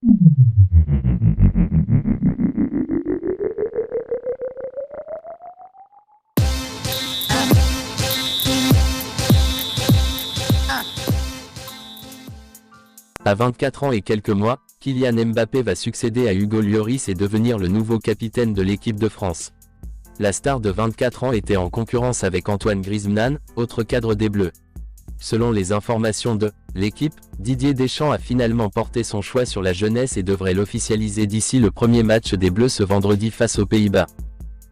À 24 ans et quelques mois, Kylian Mbappé va succéder à Hugo Lloris et devenir le nouveau capitaine de l'équipe de France. La star de 24 ans était en concurrence avec Antoine Griezmann, autre cadre des Bleus. Selon les informations de l'équipe, Didier Deschamps a finalement porté son choix sur la jeunesse et devrait l'officialiser d'ici le premier match des Bleus ce vendredi face aux Pays-Bas.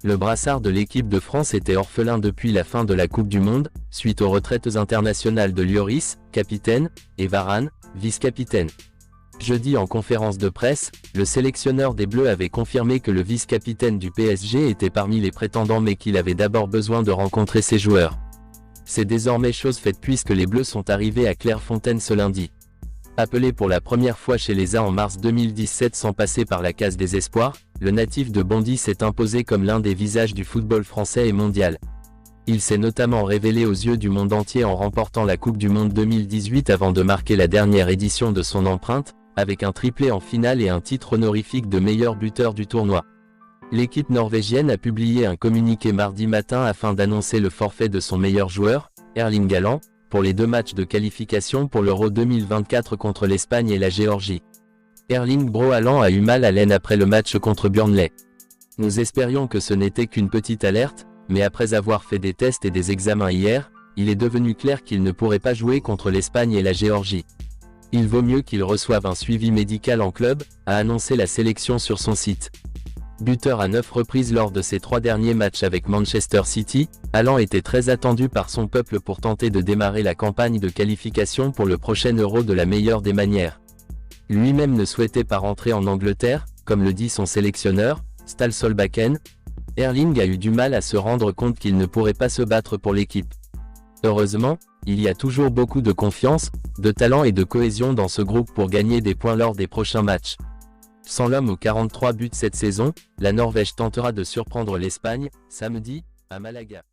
Le brassard de l'équipe de France était orphelin depuis la fin de la Coupe du Monde, suite aux retraites internationales de Lloris, capitaine, et Varane, vice-capitaine. Jeudi en conférence de presse, le sélectionneur des Bleus avait confirmé que le vice-capitaine du PSG était parmi les prétendants mais qu'il avait d'abord besoin de rencontrer ses joueurs. C'est désormais chose faite puisque les Bleus sont arrivés à Clairefontaine ce lundi. Appelé pour la première fois chez les A en mars 2017 sans passer par la case des espoirs, le natif de Bondy s'est imposé comme l'un des visages du football français et mondial. Il s'est notamment révélé aux yeux du monde entier en remportant la Coupe du Monde 2018 avant de marquer la dernière édition de son empreinte, avec un triplé en finale et un titre honorifique de meilleur buteur du tournoi. L'équipe norvégienne a publié un communiqué mardi matin afin d'annoncer le forfait de son meilleur joueur, Erling Haaland, pour les 2 matchs de qualification pour l'Euro 2024 contre l'Espagne et la Géorgie. Erling Bro Haaland a eu mal à l'aine après le match contre Burnley. Nous espérions que ce n'était qu'une petite alerte, mais après avoir fait des tests et des examens hier, il est devenu clair qu'il ne pourrait pas jouer contre l'Espagne et la Géorgie. Il vaut mieux qu'il reçoive un suivi médical en club, a annoncé la sélection sur son site. Buteur à 9 reprises lors de ses 3 derniers matchs avec Manchester City, Haaland était très attendu par son peuple pour tenter de démarrer la campagne de qualification pour le prochain Euro de la meilleure des manières. Lui-même ne souhaitait pas rentrer en Angleterre, comme le dit son sélectionneur, Ståle Solbakken. Erling a eu du mal à se rendre compte qu'il ne pourrait pas se battre pour l'équipe. Heureusement, il y a toujours beaucoup de confiance, de talent et de cohésion dans ce groupe pour gagner des points lors des prochains matchs. Sans l'homme aux 43 buts cette saison, la Norvège tentera de surprendre l'Espagne, samedi, à Malaga.